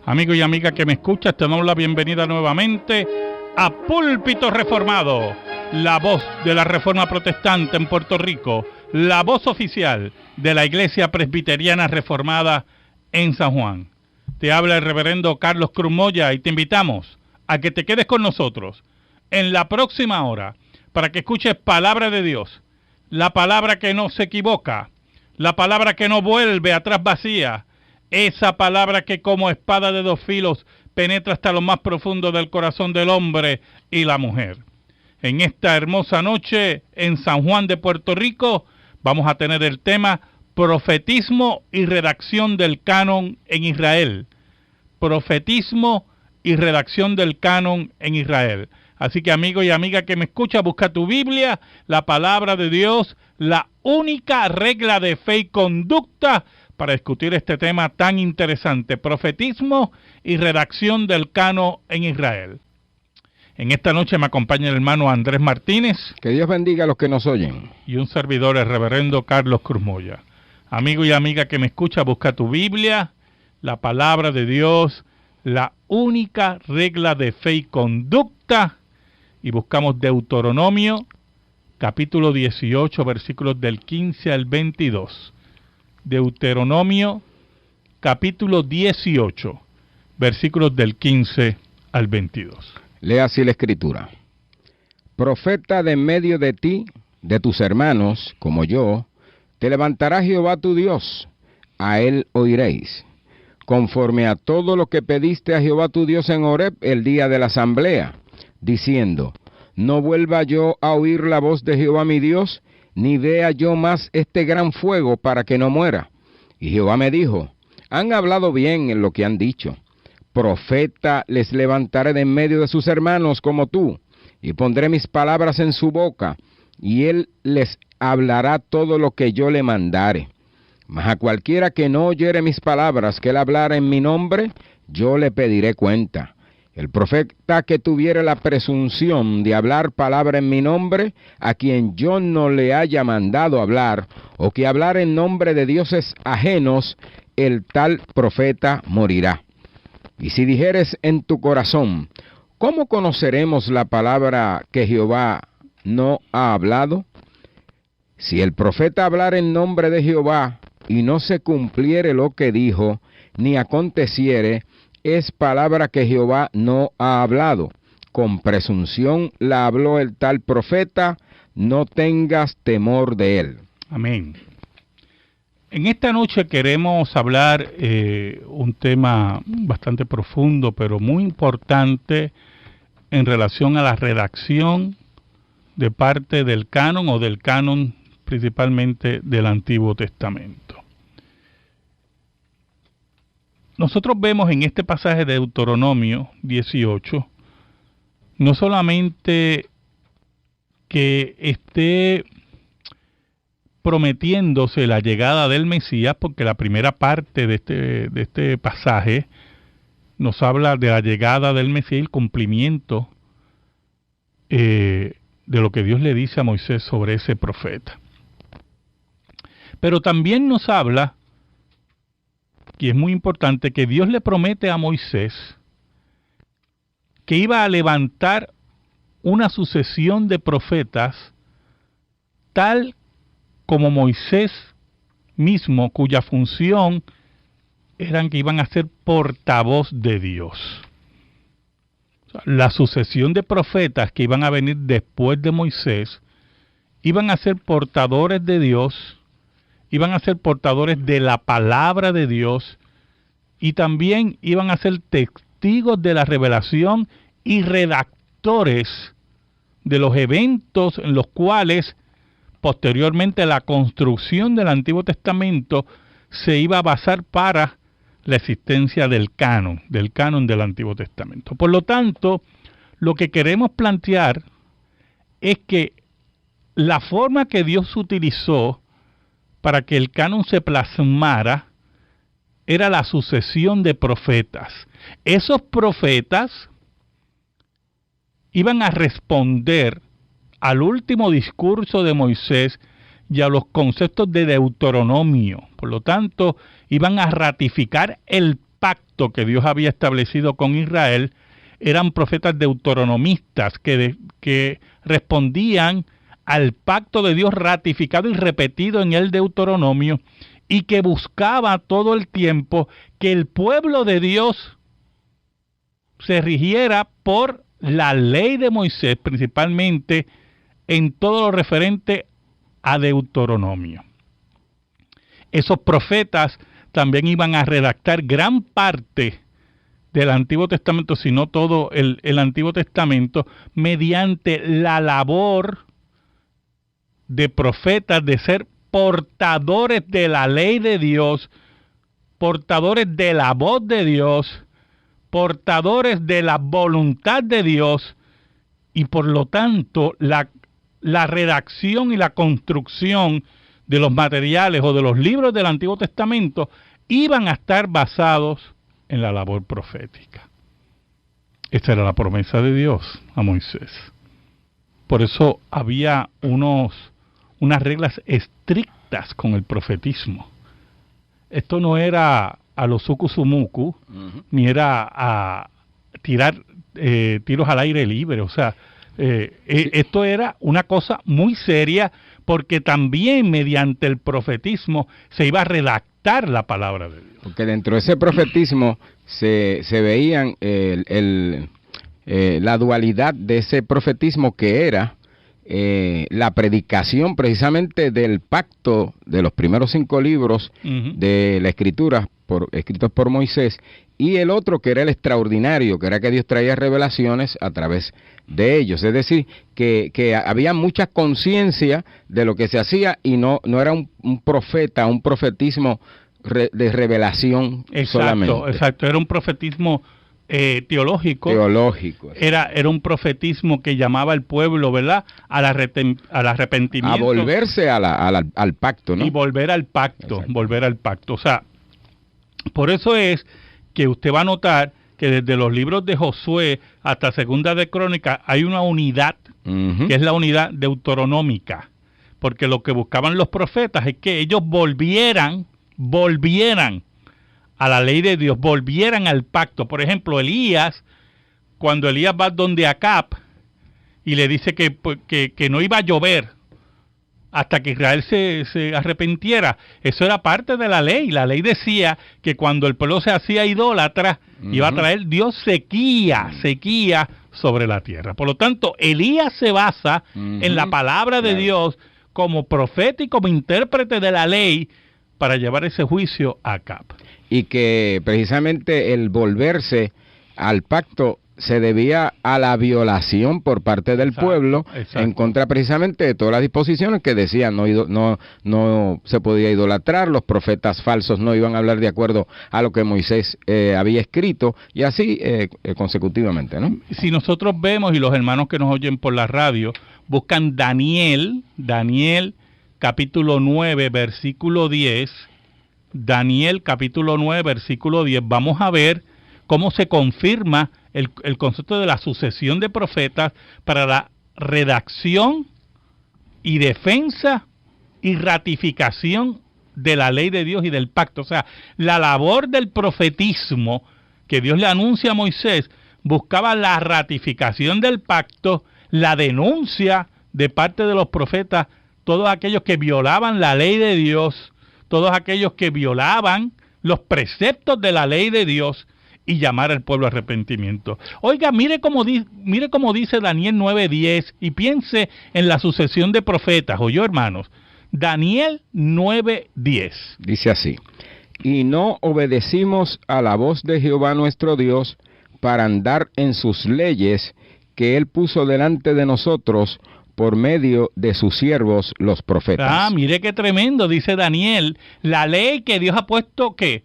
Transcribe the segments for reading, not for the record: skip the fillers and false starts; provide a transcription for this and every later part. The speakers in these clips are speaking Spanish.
Amigo y amiga que me escuchas, te damos la bienvenida nuevamente a Púlpito Reformado, la voz de la Reforma Protestante en Puerto Rico, la voz oficial de la Iglesia Presbiteriana Reformada en San Juan. Te habla el reverendo Carlos Cruz Moya y te invitamos a que te quedes con nosotros en la próxima hora para que escuches palabra de Dios, la palabra que no se equivoca, la palabra que no vuelve atrás vacía, esa palabra que como espada de dos filos penetra hasta lo más profundo del corazón del hombre y la mujer. En esta hermosa noche en San Juan de Puerto Rico vamos a tener el tema Profetismo y redacción del canon en Israel. Profetismo y redacción del canon en Israel. Así que amigo y amiga que me escucha, busca tu Biblia, la palabra de Dios, la única regla de fe y conducta para discutir este tema tan interesante, profetismo y redacción del canon en Israel. En esta noche me acompaña el hermano Andrés Martínez. Que Dios bendiga a los que nos oyen. Y un servidor, el reverendo Carlos Cruz Moya. Amigo y amiga que me escucha, busca tu Biblia, la palabra de Dios, la única regla de fe y conducta, y buscamos Deuteronomio, capítulo 18, versículos del 15 al 22. Deuteronomio, capítulo 18, versículos del 15 al 22. Lea así la Escritura. Profeta de en medio de ti, de tus hermanos, como yo, te levantará Jehová tu Dios, a él oiréis, conforme a todo lo que pediste a Jehová tu Dios en Horeb el día de la asamblea, diciendo, no vuelva yo a oír la voz de Jehová mi Dios, ni vea yo más este gran fuego para que no muera. Y Jehová me dijo, han hablado bien en lo que han dicho. Profeta les levantaré de en medio de sus hermanos como tú, y pondré mis palabras en su boca, y él les hablará todo lo que yo le mandare. Mas a cualquiera que no oyere mis palabras que él hablara en mi nombre, yo le pediré cuenta. El profeta que tuviere la presunción de hablar palabra en mi nombre, a quien yo no le haya mandado hablar, o que hablar en nombre de dioses ajenos, el tal profeta morirá. Y si dijeres en tu corazón, ¿cómo conoceremos la palabra que Jehová no ha hablado? Si el profeta hablara en nombre de Jehová, y no se cumpliere lo que dijo, ni aconteciere, es palabra que Jehová no ha hablado. Con presunción la habló el tal profeta, no tengas temor de él. Amén. En esta noche queremos hablar un tema bastante profundo, pero muy importante en relación a la redacción de parte del canon o del canon principalmente del Antiguo Testamento. Nosotros vemos en este pasaje de Deuteronomio 18, no solamente que esté prometiéndose la llegada del Mesías, porque la primera parte de este pasaje nos habla de la llegada del Mesías y el cumplimiento de lo que Dios le dice a Moisés sobre ese profeta. Pero también nos habla, y es muy importante, que Dios le promete a Moisés que iba a levantar una sucesión de profetas tal como Moisés mismo, cuya función eran que iban a ser portavoz de Dios. O sea, la sucesión de profetas que iban a venir después de Moisés iban a ser portadores de Dios, iban a ser portadores de la palabra de Dios y también iban a ser testigos de la revelación y redactores de los eventos en los cuales posteriormente la construcción del Antiguo Testamento se iba a basar para la existencia del canon del Antiguo Testamento. Por lo tanto, lo que queremos plantear es que la forma que Dios utilizó para que el canon se plasmara era la sucesión de profetas. Esos profetas iban a responder al último discurso de Moisés y a los conceptos de Deuteronomio. Por lo tanto, iban a ratificar el pacto que Dios había establecido con Israel, eran profetas deuteronomistas que respondían al pacto de Dios ratificado y repetido en el Deuteronomio, y que buscaba todo el tiempo que el pueblo de Dios se rigiera por la ley de Moisés, principalmente en todo lo referente a Deuteronomio. Esos profetas también iban a redactar gran parte del Antiguo Testamento, si no todo el Antiguo Testamento, mediante la labor de profetas, de ser portadores de la ley de Dios, portadores de la voz de Dios, portadores de la voluntad de Dios, y por lo tanto la redacción y la construcción de los materiales o de los libros del Antiguo Testamento iban a estar basados en la labor profética. Esta era la promesa de Dios a Moisés. Por eso había unas reglas estrictas con el profetismo. Esto no era a los sucusumucu, ni era a tirar tiros al aire libre. O sea, esto era una cosa muy seria, porque también mediante el profetismo se iba a redactar la palabra de Dios. Porque dentro de ese profetismo se veían la dualidad de ese profetismo, que era la predicación precisamente del pacto de los primeros 5 libros de la Escritura escritos por Moisés, y el otro que era el extraordinario, que era que Dios traía revelaciones a través de ellos. Es decir, que había mucha conciencia de lo que se hacía, y no era un profeta, un profetismo de revelación solamente. Exacto, era un profetismo teológico. Era un profetismo que llamaba al pueblo, ¿verdad?, al arrepentimiento. A volverse al pacto, ¿no? Y volver al pacto, O sea, por eso es que usted va a notar que desde los libros de Josué hasta Segunda de Crónicas hay una unidad, que es la unidad deuteronómica, porque lo que buscaban los profetas es que ellos volvieran a la ley de Dios, volvieran al pacto. Por ejemplo, Elías, cuando Elías va donde Acab y le dice que no iba a llover hasta que Israel se arrepintiera, eso era parte de la ley. La ley decía que cuando el pueblo se hacía idólatra, iba a traer Dios sequía sobre la tierra. Por lo tanto, Elías se basa en la palabra de Dios como profeta y como intérprete de la ley para llevar ese juicio a Acab. Y que precisamente el volverse al pacto se debía a la violación por parte del pueblo en contra precisamente de todas las disposiciones que decían no se podía idolatrar, los profetas falsos no iban a hablar de acuerdo a lo que Moisés había escrito, y así consecutivamente, ¿no? Si nosotros vemos, y los hermanos que nos oyen por la radio buscan Daniel capítulo 9 versículo 10, Daniel capítulo 9 versículo 10, vamos a ver cómo se confirma el concepto de la sucesión de profetas para la redacción y defensa y ratificación de la ley de Dios y del pacto. O sea, la labor del profetismo que Dios le anuncia a Moisés buscaba la ratificación del pacto, la denuncia de parte de los profetas, todos aquellos que violaban la ley de Dios, todos aquellos que violaban los preceptos de la ley de Dios, y llamar al pueblo a arrepentimiento. Oiga, mire cómo dice Daniel 9:10, y piense en la sucesión de profetas. ¿Oyó, hermanos? Daniel 9:10. Dice así: y no obedecimos a la voz de Jehová nuestro Dios para andar en sus leyes que él puso delante de nosotros por medio de sus siervos los profetas. Mire qué tremendo, dice Daniel, la ley que Dios ha puesto, ¿qué?,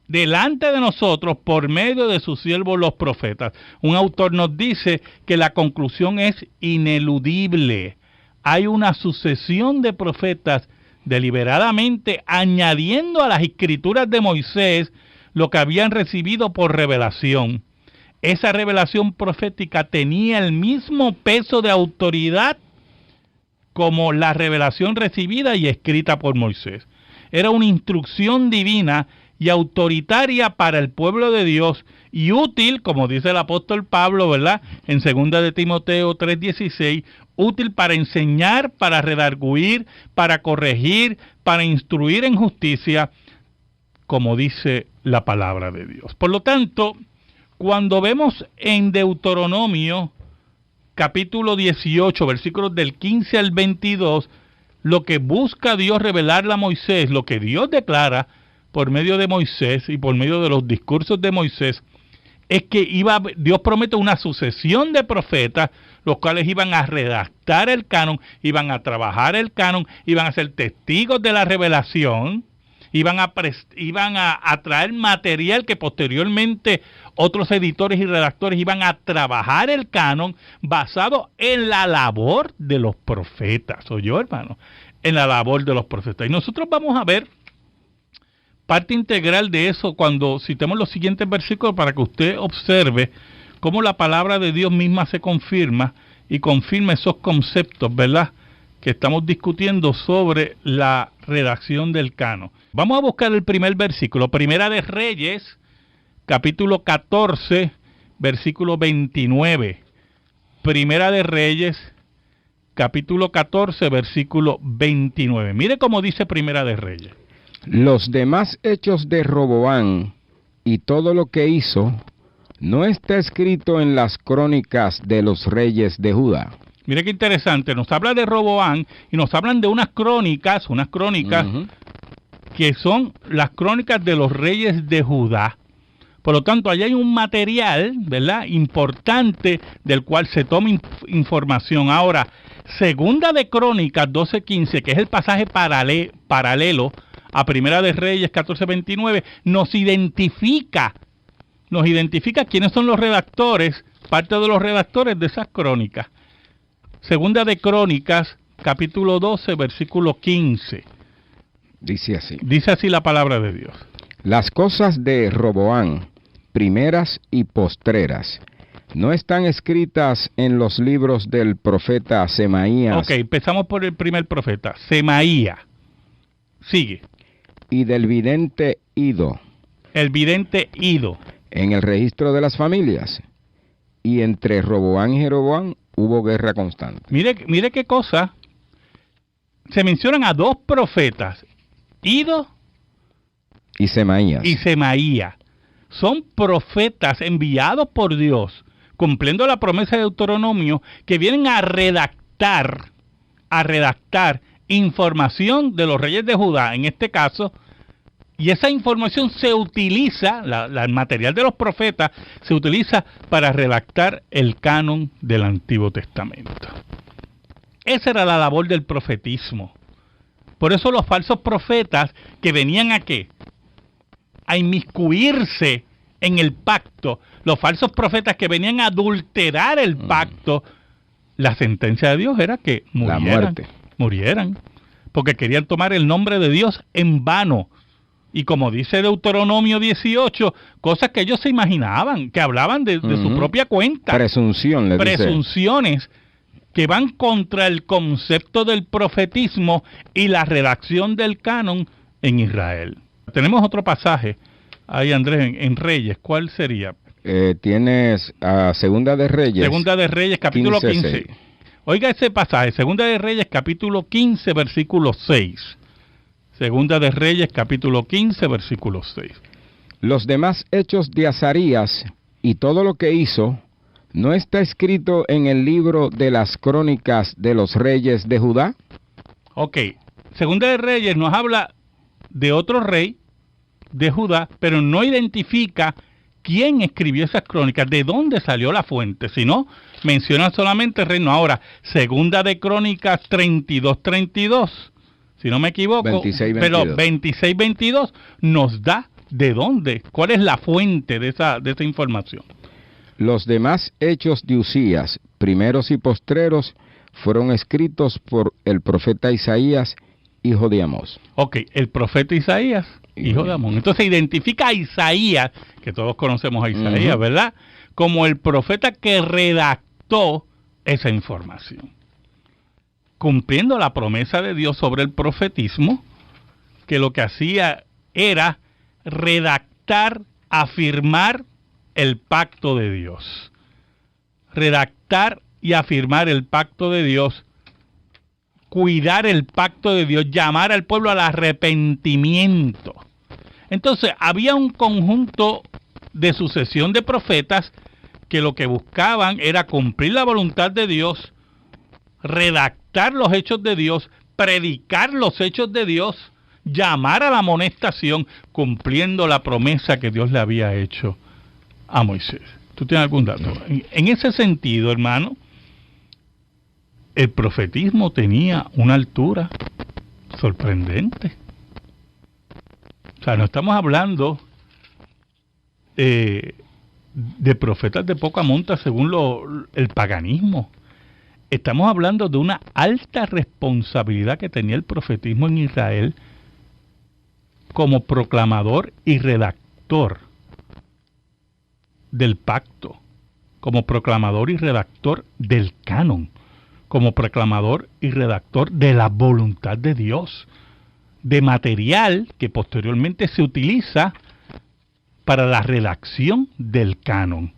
delante de nosotros por medio de sus siervos los profetas. Un autor nos dice que la conclusión es ineludible. Hay una sucesión de profetas deliberadamente añadiendo a las escrituras de Moisés lo que habían recibido por revelación. Esa revelación profética tenía el mismo peso de autoridad como la revelación recibida y escrita por Moisés. Era una instrucción divina y autoritaria para el pueblo de Dios y útil, como dice el apóstol Pablo, ¿verdad? En 2 de Timoteo 3:16, útil para enseñar, para redarguir, para corregir, para instruir en justicia, como dice la palabra de Dios. Por lo tanto, cuando vemos en Deuteronomio capítulo 18, versículos del 15 al 22, lo que busca Dios revelarle a Moisés, lo que Dios declara por medio de Moisés y por medio de los discursos de Moisés, es que Dios promete una sucesión de profetas, los cuales iban a redactar el canon, iban a trabajar el canon, iban a ser testigos de la revelación, iban a traer material que posteriormente otros editores y redactores iban a trabajar el canon basado en la labor de los profetas. ¿Oyó, hermano? En la labor de los profetas. Y nosotros vamos a ver parte integral de eso cuando citemos los siguientes versículos para que usted observe cómo la palabra de Dios misma se confirma y confirma esos conceptos, ¿verdad?, que estamos discutiendo sobre la redacción del canon. Vamos a buscar el primer versículo, Primera de Reyes, capítulo 14, versículo 29. Primera de Reyes, capítulo 14, versículo 29. Mire cómo dice Primera de Reyes. Los demás hechos de Roboam y todo lo que hizo no está escrito en las crónicas de los reyes de Judá. Mire qué interesante, nos habla de Roboam y nos hablan de unas crónicas que son las crónicas de los reyes de Judá. Por lo tanto, allá hay un material, ¿verdad?, importante del cual se toma información. Ahora, Segunda de Crónicas 12:15, que es el pasaje paralelo a Primera de Reyes 14:29, nos identifica quiénes son los redactores, parte de los redactores de esas crónicas. Segunda de Crónicas, capítulo 12, versículo 15. Dice así. Dice así la palabra de Dios. Las cosas de Roboam, primeras y postreras, no están escritas en los libros del profeta Semaías. Ok, empezamos por el primer profeta, Semaías. Sigue. Y del vidente Ido. El vidente Ido. En el registro de las familias. Y entre Roboam y Jeroboam hubo guerra constante. Mire qué cosa. Se mencionan a dos profetas, Ido y Semaías. Son profetas enviados por Dios, cumpliendo la promesa de Deuteronomio, que vienen a redactar información de los reyes de Judá, en este caso, y esa información se utiliza, el material de los profetas, se utiliza para redactar el canon del Antiguo Testamento. Esa era la labor del profetismo. Por eso los falsos profetas que venían ¿a qué? A inmiscuirse en el pacto, los falsos profetas que venían a adulterar el pacto, la sentencia de Dios era que murieran, porque querían tomar el nombre de Dios en vano. Y como dice Deuteronomio 18, cosas que ellos se imaginaban, que hablaban de su propia cuenta. Presunciones que van contra el concepto del profetismo y la redacción del canon en Israel. Tenemos otro pasaje ahí, Andrés, en Reyes. ¿Cuál sería? Tienes a Segunda de Reyes. Segunda de Reyes, capítulo 15. Oiga ese pasaje, Segunda de Reyes, capítulo 15, versículo 6. Segunda de Reyes, capítulo 15, versículo 6. Los demás hechos de Azarías y todo lo que hizo, ¿no está escrito en el libro de las crónicas de los reyes de Judá? Ok, Segunda de Reyes nos habla de otro rey de Judá, pero no identifica quién escribió esas crónicas, de dónde salió la fuente, sino menciona solamente el reino. Ahora, Segunda de Crónicas 32:32, si no me equivoco, 26:22 nos da de dónde, cuál es la fuente de esa información. Los demás hechos de Usías, primeros y postreros, fueron escritos por el profeta Isaías, hijo de Amós. Ok, el profeta Isaías, hijo de Amós. Entonces identifica a Isaías, que todos conocemos a Isaías, ¿verdad?, como el profeta que redactó esa información, cumpliendo la promesa de Dios sobre el profetismo, que lo que hacía era redactar, afirmar el pacto de Dios. Redactar y afirmar el pacto de Dios, cuidar el pacto de Dios, llamar al pueblo al arrepentimiento. Entonces, había un conjunto de sucesión de profetas que lo que buscaban era cumplir la voluntad de Dios, redactar los hechos de Dios, predicar los hechos de Dios, llamar a la amonestación, cumpliendo la promesa que Dios le había hecho a Moisés. ¿Tú tienes algún dato? En ese sentido, hermano, el profetismo tenía una altura sorprendente. O sea, no estamos hablando de profetas de poca monta según el paganismo. Estamos hablando de una alta responsabilidad que tenía el profetismo en Israel como proclamador y redactor del pacto, como proclamador y redactor del canon, como proclamador y redactor de la voluntad de Dios, de material que posteriormente se utiliza para la redacción del canon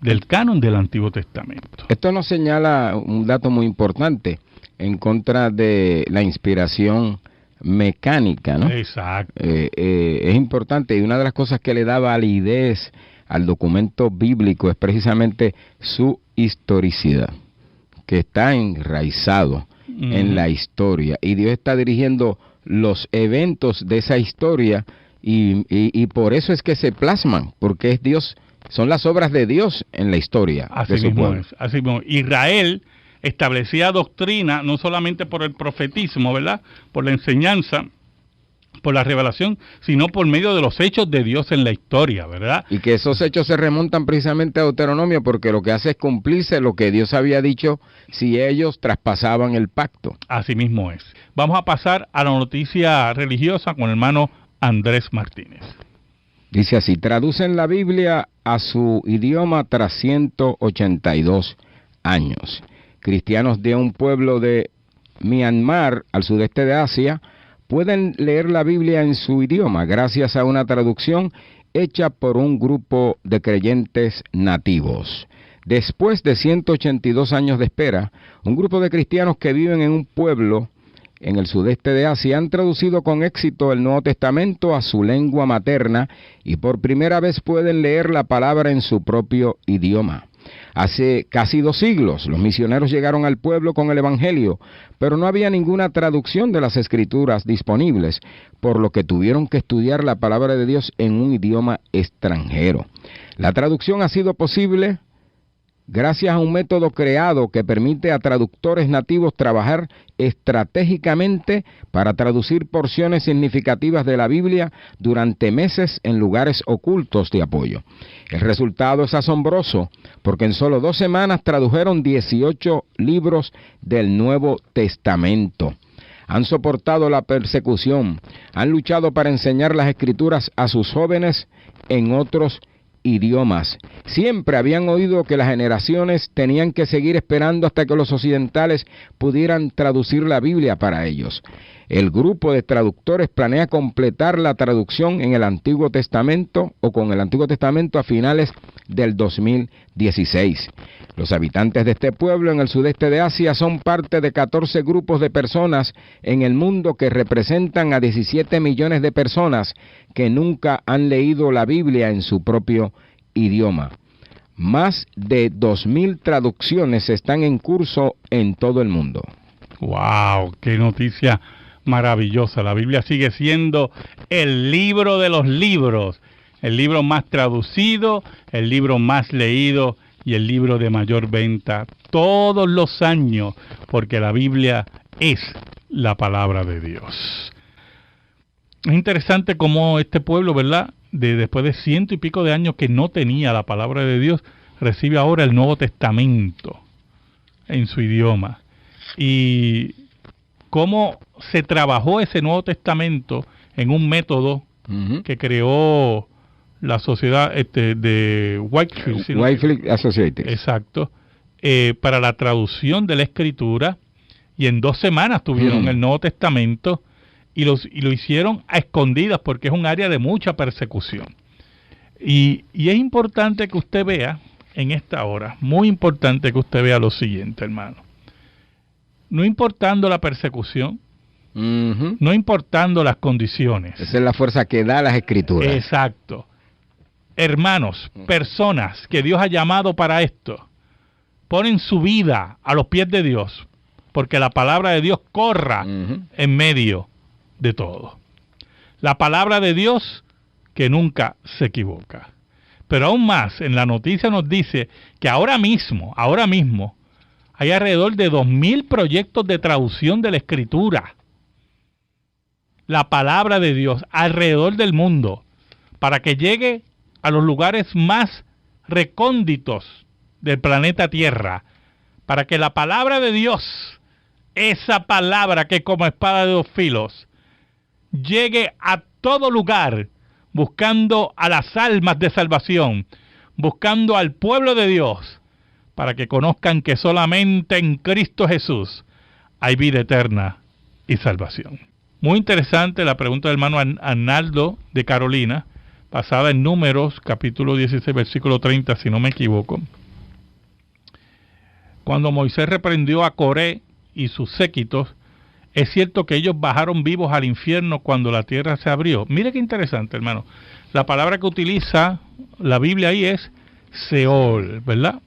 del Antiguo Testamento. Esto nos señala un dato muy importante en contra de la inspiración mecánica, ¿no? Exacto. Es importante, y una de las cosas que le da validez al documento bíblico es precisamente su historicidad, que está enraizado en la historia, y Dios está dirigiendo los eventos de esa historia, y por eso es que se plasman, porque es Dios, son las obras de Dios en la historia de su pueblo. Así mismo. Israel establecía doctrina no solamente por el profetismo, ¿verdad?, por la enseñanza, por la revelación, sino por medio de los hechos de Dios en la historia, ¿verdad? Y que esos hechos se remontan precisamente a Deuteronomio, porque lo que hace es cumplirse lo que Dios había dicho si ellos traspasaban el pacto. Así mismo es. Vamos a pasar a la noticia religiosa con el hermano Andrés Martínez. Dice así: traducen la Biblia a su idioma tras 182 años. Cristianos de un pueblo de Myanmar, al sudeste de Asia, pueden leer la Biblia en su idioma gracias a una traducción hecha por un grupo de creyentes nativos. Después de 182 años de espera, un grupo de cristianos que viven en un pueblo en el sudeste de Asia han traducido con éxito el Nuevo Testamento a su lengua materna y por primera vez pueden leer la palabra en su propio idioma. Hace casi 2 siglos, los misioneros llegaron al pueblo con el Evangelio, pero no había ninguna traducción de las Escrituras disponibles, por lo que tuvieron que estudiar la palabra de Dios en un idioma extranjero. La traducción ha sido posible gracias a un método creado que permite a traductores nativos trabajar estratégicamente para traducir porciones significativas de la Biblia durante meses en lugares ocultos de apoyo. El resultado es asombroso, porque en solo 2 semanas tradujeron 18 libros del Nuevo Testamento. Han soportado la persecución, han luchado para enseñar las Escrituras a sus jóvenes en otros idiomas. Siempre habían oído que las generaciones tenían que seguir esperando hasta que los occidentales pudieran traducir la Biblia para ellos. El grupo de traductores planea completar la traducción en el Antiguo Testamento o con el Antiguo Testamento a finales del 2016. Los habitantes de este pueblo en el sudeste de Asia son parte de 14 grupos de personas en el mundo que representan a 17 millones de personas que nunca han leído la Biblia en su propio idioma. Más de 2,000 traducciones están en curso en todo el mundo. ¡Wow! ¡Qué noticia maravillosa! La Biblia sigue siendo el libro de los libros, el libro más traducido, el libro más leído y el libro de mayor venta todos los años, porque la Biblia es la palabra de Dios. Es interesante cómo este pueblo, ¿verdad?, después de 100 y pico de años que no tenía la palabra de Dios, recibe ahora el Nuevo Testamento en su idioma. Y cómo se trabajó ese Nuevo Testamento en un método que creó la sociedad de Whitefield Associates. Exacto. Para la traducción de la Escritura, y en 2 semanas tuvieron el Nuevo Testamento y lo hicieron a escondidas porque es un área de mucha persecución. Y es importante que usted vea en esta hora, muy importante que usted vea lo siguiente, hermano. No importando la persecución, no importando las condiciones. Esa es la fuerza que da las Escrituras. Exacto. Hermanos, personas que Dios ha llamado para esto, ponen su vida a los pies de Dios, porque la palabra de Dios corra en medio de todo. La palabra de Dios que nunca se equivoca. Pero aún más, en la noticia nos dice que ahora mismo, hay alrededor de 2000 proyectos de traducción de la Escritura. La palabra de Dios alrededor del mundo, para que llegue a los lugares más recónditos del planeta Tierra, para que la palabra de Dios, esa palabra que como espada de dos filos, llegue a todo lugar, buscando a las almas de salvación, buscando al pueblo de Dios, para que conozcan que solamente en Cristo Jesús hay vida eterna y salvación. Muy interesante la pregunta del hermano Arnaldo de Carolina, basada en Números, capítulo 16, versículo 30, si no me equivoco. Cuando Moisés reprendió a Coré y sus séquitos, es cierto que ellos bajaron vivos al infierno cuando la tierra se abrió. Mire qué interesante, hermano. La palabra que utiliza la Biblia ahí es Seol, ¿verdad?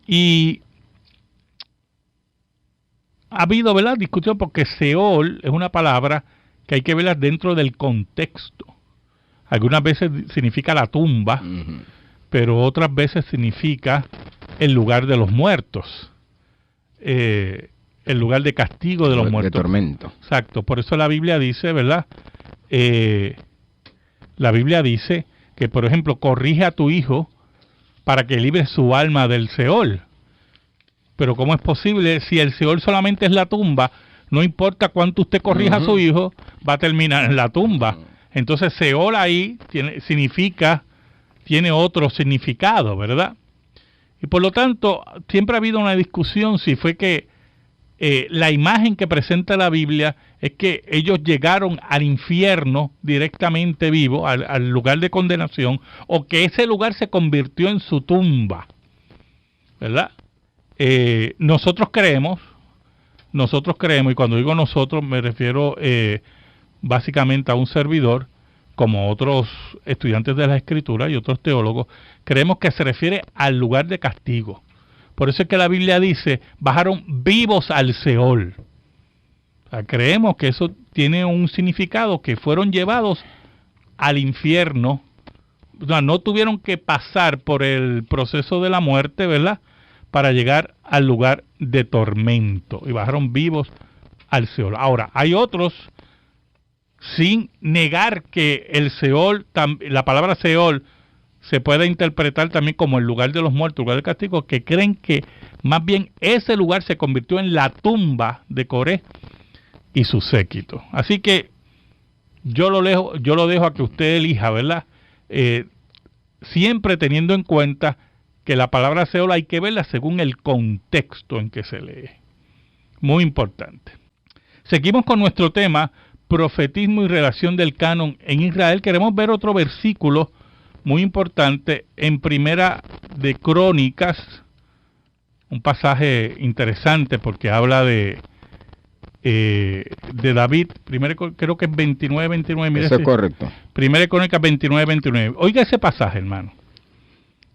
Y ha habido, ¿verdad?, discusión porque Seol es una palabra que hay que verla dentro del contexto. Algunas veces significa la tumba, pero otras veces significa el lugar de los muertos. El lugar de castigo de los muertos. De tormento. Exacto. Por eso la Biblia dice, ¿verdad? La Biblia dice que, por ejemplo, corrige a tu hijo para que libre su alma del Seol. Pero ¿cómo es posible? Si el Seol solamente es la tumba, no importa cuánto usted corrija a su hijo, va a terminar en la tumba. Entonces Seol ahí tiene otro significado, ¿verdad? Y por lo tanto, siempre ha habido una discusión si fue que la imagen que presenta la Biblia es que ellos llegaron al infierno directamente vivo, al lugar de condenación, o que ese lugar se convirtió en su tumba, ¿verdad? Nosotros creemos, y cuando digo nosotros me refiero básicamente a un servidor, como otros estudiantes de la Escritura y otros teólogos, creemos que se refiere al lugar de castigo. Por eso es que la Biblia dice, bajaron vivos al Seol. O sea, creemos que eso tiene un significado, que fueron llevados al infierno. O sea, no tuvieron que pasar por el proceso de la muerte, ¿verdad?, para llegar al lugar de tormento. Y bajaron vivos al Seol. Ahora, hay otros, sin negar que el Seol, la palabra Seol, se puede interpretar también como el lugar de los muertos, el lugar del castigo, que creen que más bien ese lugar se convirtió en la tumba de Coré y su séquito. Así que yo lo dejo a que usted elija, ¿verdad? Siempre teniendo en cuenta que la palabra Seol hay que verla según el contexto en que se lee. Muy importante. Seguimos con nuestro tema, profetismo y relación del canon en Israel. Queremos ver otro versículo muy importante en Primera de Crónicas, un pasaje interesante porque habla de David. Creo que es 29. Mire, eso es correcto. Primera de Crónicas 29. Oiga ese pasaje, hermano.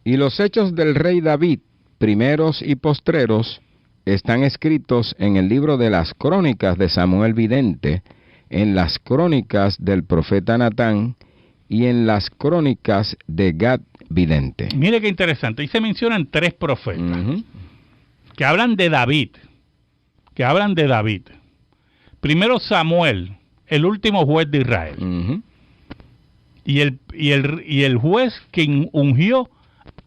Y los hechos del rey David, primeros y postreros, están escritos en el libro de las crónicas de Samuel Vidente, en las crónicas del profeta Natán y en las crónicas de Gad Vidente. Mire qué interesante. Ahí se mencionan 3 profetas que hablan de David. Primero Samuel, el último juez de Israel. Y el juez que ungió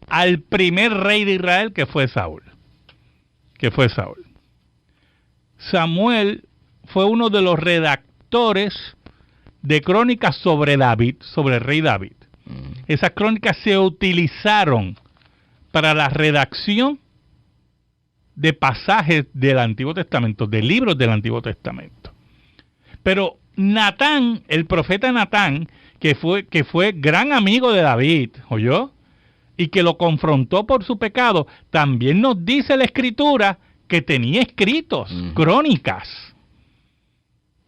al primer rey de Israel, que fue Saúl. Samuel fue uno de los redactores de crónicas sobre David, sobre el rey David. Esas crónicas se utilizaron para la redacción de pasajes del Antiguo Testamento, de libros del Antiguo Testamento. Pero Natán, el profeta Natán, que fue gran amigo de David, ¿oyó? Y que lo confrontó por su pecado, también nos dice la Escritura que tenía escritos, crónicas.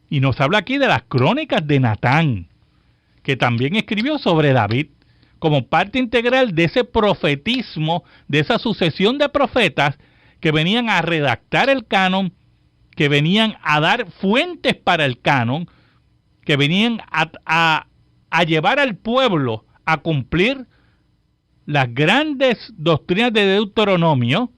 Y nos habla aquí de las crónicas de Natán, que también escribió sobre David, como parte integral de ese profetismo, de esa sucesión de profetas que venían a redactar el canon, que venían a dar fuentes para el canon, que venían a llevar al pueblo a cumplir las grandes doctrinas de Deuteronomio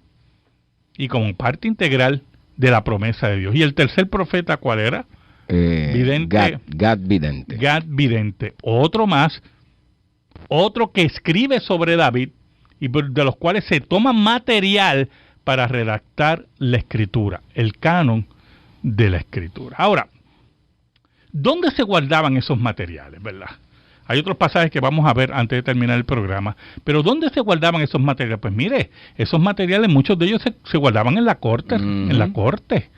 y como parte integral de la promesa de Dios. ¿Y el tercer profeta cuál era? Vidente. Gad Vidente. Gad Vidente. Otro más, otro que escribe sobre David y de los cuales se toma material para redactar la Escritura, el canon de la Escritura. Ahora, ¿dónde se guardaban esos materiales, verdad? Hay otros pasajes que vamos a ver antes de terminar el programa, pero ¿dónde se guardaban esos materiales? Pues mire, esos materiales, muchos de ellos se guardaban en la corte, en la corte.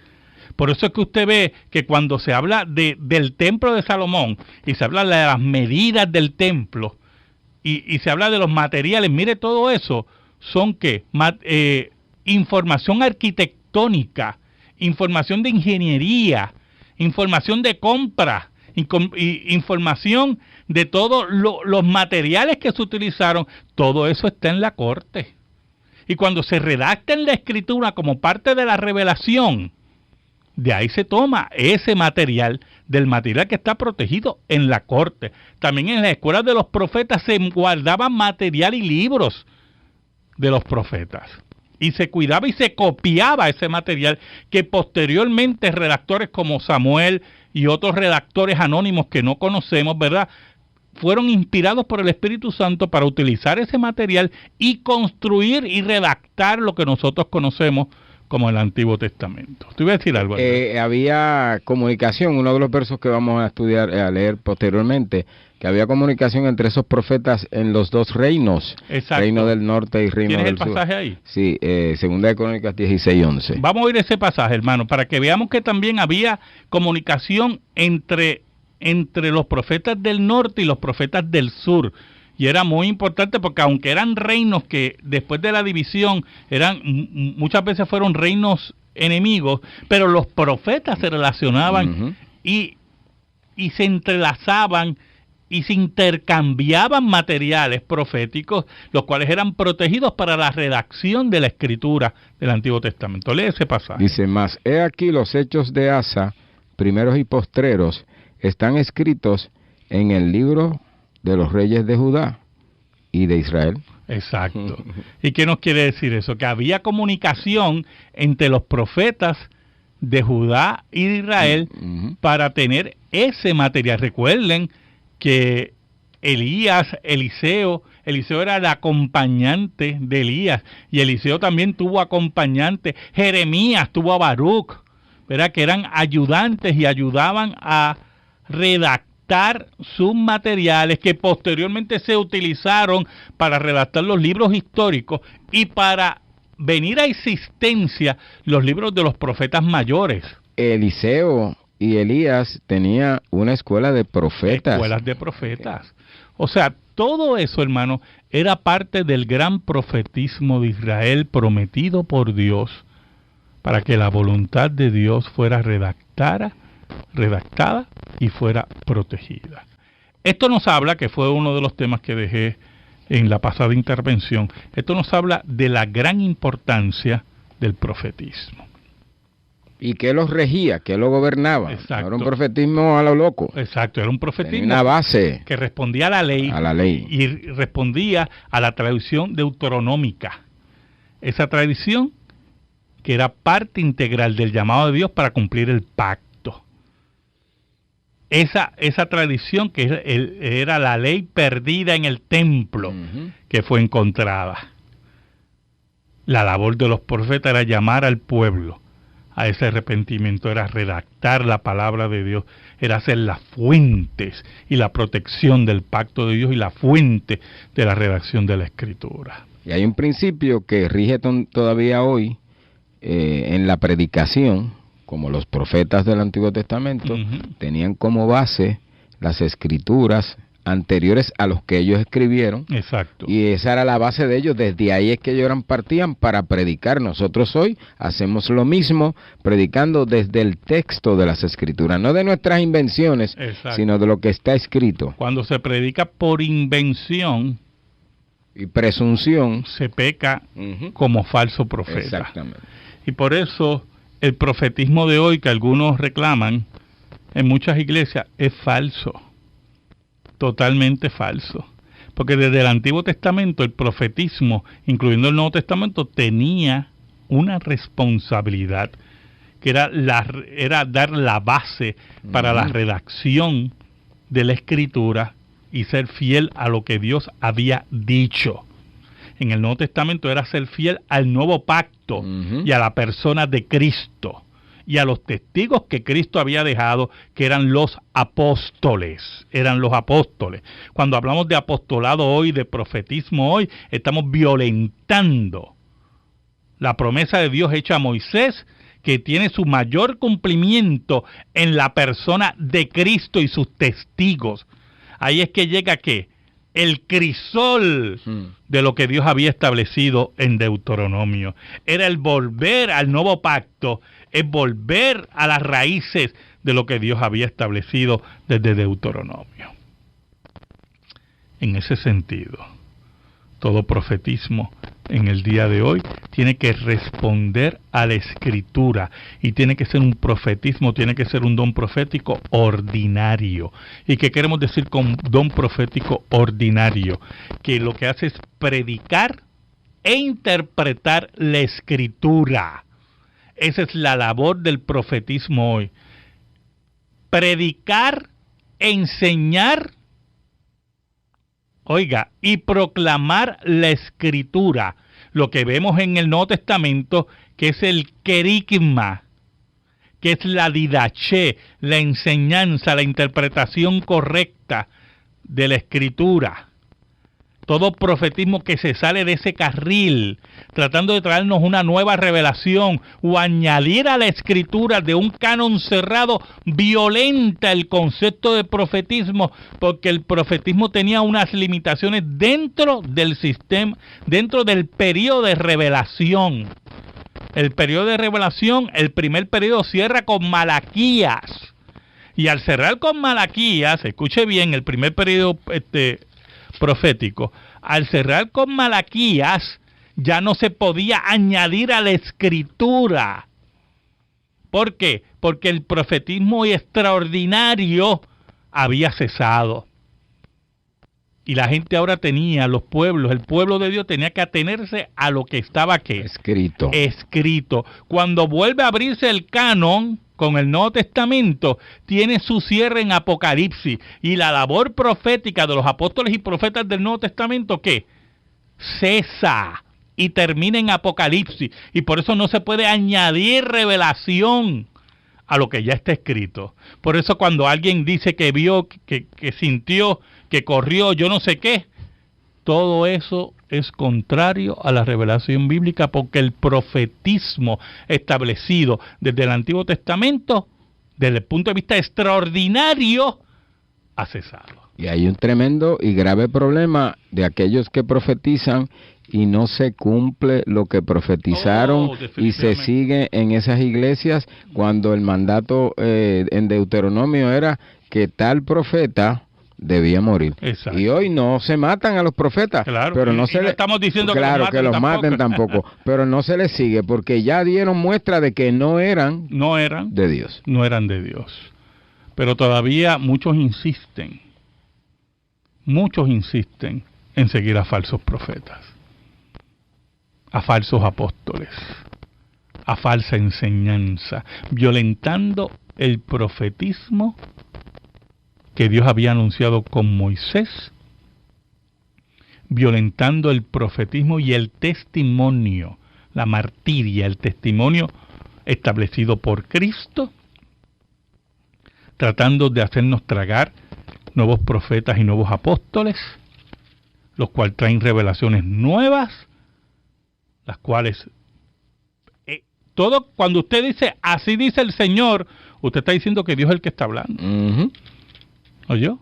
Por eso es que usted ve que cuando se habla del templo de Salomón y se habla de las medidas del templo y se habla de los materiales, mire, todo eso son ¿qué? Información arquitectónica, información de ingeniería, información de compra, información de todos los materiales que se utilizaron, todo eso está en la corte. Y cuando se redacta en la Escritura como parte de la revelación, de ahí se toma ese material, del material que está protegido en la corte. También en las escuelas de los profetas se guardaban material y libros de los profetas. Y se cuidaba y se copiaba ese material que posteriormente redactores como Samuel y otros redactores anónimos que no conocemos, ¿verdad?, fueron inspirados por el Espíritu Santo para utilizar ese material y construir y redactar lo que nosotros conocemos como el Antiguo Testamento. ¿Te iba a decir algo? Había comunicación, uno de los versos que vamos a estudiar, a leer posteriormente, que había comunicación entre esos profetas en los dos reinos, exacto, reino del norte y reino del sur. ¿Tienes el pasaje ahí? Sí, Segunda de Crónicas 16:11. Vamos a oír ese pasaje, hermano, para que veamos que también había comunicación entre los profetas del norte y los profetas del sur. Y era muy importante porque aunque eran reinos que después de la división muchas veces fueron reinos enemigos, pero los profetas se relacionaban y se entrelazaban y se intercambiaban materiales proféticos, los cuales eran protegidos para la redacción de la Escritura del Antiguo Testamento. Lee ese pasaje. Dice, mas he aquí los hechos de Asa, primeros y postreros, están escritos en el libro de los reyes de Judá y de Israel. Exacto. ¿Y qué nos quiere decir eso? Que había comunicación entre los profetas de Judá y de Israel para tener ese material. Recuerden que Eliseo era el acompañante de Elías, y Eliseo también tuvo acompañante. Jeremías tuvo a Baruch, ¿verdad?, que eran ayudantes y ayudaban a redactar sus materiales que posteriormente se utilizaron para redactar los libros históricos y para venir a existencia los libros de los profetas mayores. Eliseo y Elías tenía una escuela de profetas. Escuelas de profetas. O sea, todo eso, hermano, era parte del gran profetismo de Israel prometido por Dios para que la voluntad de Dios fuera redactada y fuera protegida. Esto nos habla, que fue uno de los temas que dejé en la pasada intervención, esto nos habla de la gran importancia del profetismo. ¿Y qué los regía? ¿Qué lo gobernaba? Exacto. No era un profetismo a lo loco. Exacto, era un profetismo. Tenía una base. Que respondía a la ley. A la ley. Y respondía a la tradición deuteronómica. Esa tradición que era parte integral del llamado de Dios para cumplir el pacto. Esa tradición que era la ley perdida en el templo, que fue encontrada. La labor de los profetas era llamar al pueblo a ese arrepentimiento, era redactar la palabra de Dios, era hacer las fuentes y la protección del pacto de Dios y la fuente de la redacción de la Escritura. Y hay un principio que rige todavía hoy en la predicación, como los profetas del Antiguo Testamento, tenían como base las escrituras anteriores a los que ellos escribieron. Exacto. Y esa era la base de ellos. Desde ahí es que ellos partían para predicar. Nosotros hoy hacemos lo mismo, predicando desde el texto de las escrituras, no de nuestras invenciones, exacto, sino de lo que está escrito. Cuando se predica por invención y presunción, se peca como falso profeta. Exactamente. Y por eso el profetismo de hoy que algunos reclaman en muchas iglesias es falso. Totalmente falso. Porque desde el Antiguo Testamento el profetismo, incluyendo el Nuevo Testamento, tenía una responsabilidad, que era dar la base para la redacción de la Escritura y ser fiel a lo que Dios había dicho. En el Nuevo Testamento era ser fiel al nuevo pacto y a la persona de Cristo y a los testigos que Cristo había dejado, que eran los apóstoles. Cuando hablamos de apostolado hoy, de profetismo hoy, estamos violentando la promesa de Dios hecha a Moisés, que tiene su mayor cumplimiento en la persona de Cristo y sus testigos. Ahí es que llega ¿qué? El crisol de lo que Dios había establecido en Deuteronomio. Era el volver al nuevo pacto, es volver a las raíces de lo que Dios había establecido desde Deuteronomio. En ese sentido, todo profetismo en el día de hoy tiene que responder a la Escritura y tiene que ser un profetismo, tiene que ser un don profético ordinario. ¿Y qué queremos decir con don profético ordinario? Que lo que hace es predicar e interpretar la Escritura. Esa es la labor del profetismo hoy. Predicar, enseñar, y proclamar la Escritura. Lo que vemos en el Nuevo Testamento, que es el querigma, que es la didaché, la enseñanza, la interpretación correcta de la Escritura. Todo profetismo que se sale de ese carril, tratando de traernos una nueva revelación o añadir a la Escritura de un canon cerrado, violenta el concepto de profetismo, porque el profetismo tenía unas limitaciones dentro del sistema, dentro del periodo de revelación. El periodo de revelación, el primer periodo cierra con Malaquías. Y al cerrar con Malaquías, escuche bien, el primer periodo profético, al cerrar con Malaquías, ya no se podía añadir a la Escritura. ¿Por qué? Porque el profetismo extraordinario había cesado. Y la gente ahora tenía, el pueblo de Dios tenía que atenerse a lo que estaba ¿qué? Escrito. Cuando vuelve a abrirse el canon con el Nuevo Testamento, tiene su cierre en Apocalipsis. Y la labor profética de los apóstoles y profetas del Nuevo Testamento, ¿qué? Cesa y termina en Apocalipsis. Y por eso no se puede añadir revelación a lo que ya está escrito. Por eso cuando alguien dice que vio, que sintió, que corrió, yo no sé qué, todo eso es contrario a la revelación bíblica, porque el profetismo establecido desde el Antiguo Testamento, desde el punto de vista extraordinario, ha cesado. Y hay un tremendo y grave problema de aquellos que profetizan y no se cumple lo que profetizaron y se sigue en esas iglesias, cuando el mandato en Deuteronomio era que tal profeta debía morir. Exacto. Y hoy no se matan a los profetas, claro, pero no no estamos diciendo que los maten tampoco, pero no se les sigue, porque ya dieron muestra de que no eran de Dios. No eran de Dios. Pero todavía muchos insisten en seguir a falsos profetas, a falsos apóstoles, a falsa enseñanza, violentando el profetismo que Dios había anunciado con Moisés, violentando el profetismo y el testimonio, la martiria, el testimonio establecido por Cristo, tratando de hacernos tragar nuevos profetas y nuevos apóstoles, los cuales traen revelaciones nuevas, las cuales todo, cuando usted dice, así dice el Señor, usted está diciendo que Dios es el que está hablando. ¿Oyó?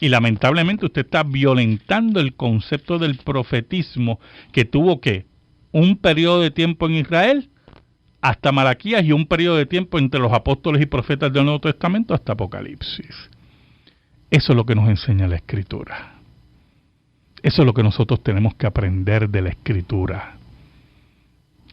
Y lamentablemente usted está violentando el concepto del profetismo que tuvo que un periodo de tiempo en Israel hasta Malaquías y un periodo de tiempo entre los apóstoles y profetas del Nuevo Testamento hasta Apocalipsis. Eso es lo que nos enseña la Escritura. Eso es lo que nosotros tenemos que aprender de la Escritura.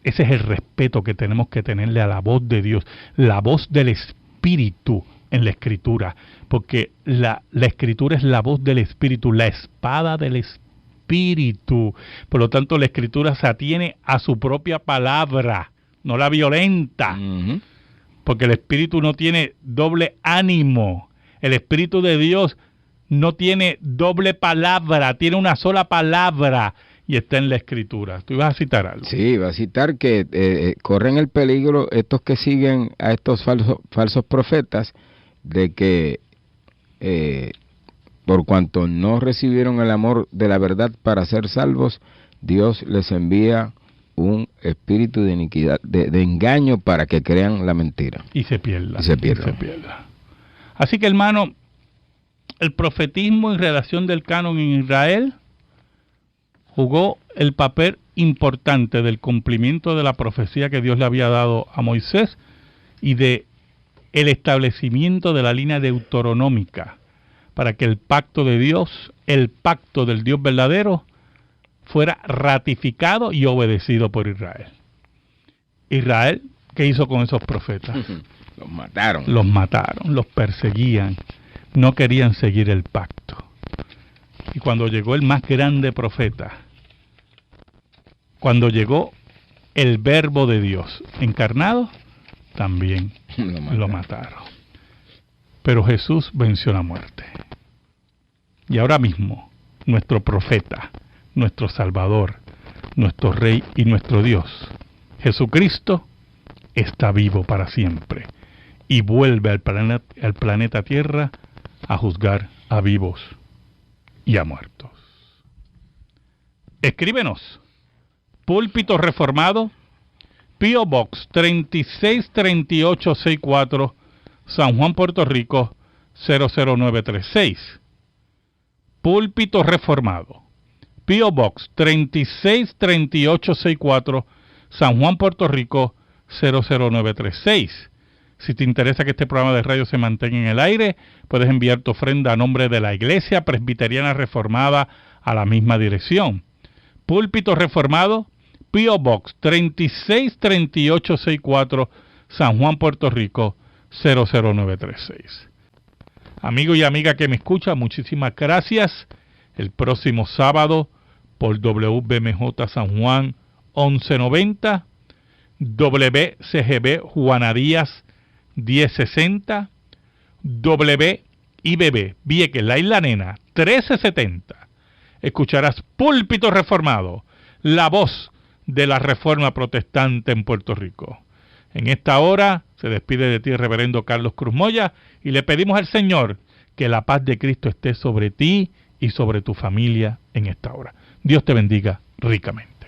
Ese es el respeto que tenemos que tenerle a la voz de Dios, la voz del Espíritu en la Escritura, porque la Escritura es la voz del Espíritu, la espada del Espíritu. Por lo tanto, la Escritura se atiene a su propia palabra, no la violenta, porque el Espíritu no tiene doble ánimo. El Espíritu de Dios no tiene doble palabra, tiene una sola palabra y está en la Escritura. ¿Tú ibas a citar algo? Sí, iba a citar que corren el peligro estos que siguen a estos falsos profetas de que por cuanto no recibieron el amor de la verdad para ser salvos, Dios les envía un espíritu de iniquidad, de engaño para que crean la mentira. Y se pierda. Así que, hermano, el profetismo en relación del canon en Israel jugó el papel importante del cumplimiento de la profecía que Dios le había dado a Moisés y de el establecimiento de la línea deuteronómica para que el pacto de Dios, el pacto del Dios verdadero, fuera ratificado y obedecido por Israel. Israel, ¿qué hizo con esos profetas? Los mataron. Los mataron, los perseguían, no querían seguir el pacto. Y cuando llegó el más grande profeta, cuando llegó el Verbo de Dios encarnado, también lo mataron. Pero Jesús venció la muerte. Y ahora mismo, nuestro profeta, nuestro Salvador, nuestro Rey y nuestro Dios, Jesucristo, está vivo para siempre y vuelve al planeta Tierra a juzgar a vivos y a muertos. Escríbenos. Púlpito Reformado, P.O. Box 363864, San Juan, Puerto Rico 00936. Púlpito Reformado, P.O. Box 363864, San Juan, Puerto Rico 00936. Si te interesa que este programa de radio se mantenga en el aire, puedes enviar tu ofrenda a nombre de la Iglesia Presbiteriana Reformada a la misma dirección. Púlpito Reformado, P.O. Box 363864, San Juan, Puerto Rico 00936. Amigo y amiga que me escucha, muchísimas gracias. El próximo sábado por WBMJ San Juan 1190, WCGB Juana Díaz 1060, WIBB Vieques La Isla Nena 1370. Escucharás Púlpito Reformado, la voz de la Reforma Protestante en Puerto Rico. En esta hora se despide de ti el reverendo Carlos Cruz Moya y le pedimos al Señor que la paz de Cristo esté sobre ti y sobre tu familia en esta hora. Dios te bendiga ricamente.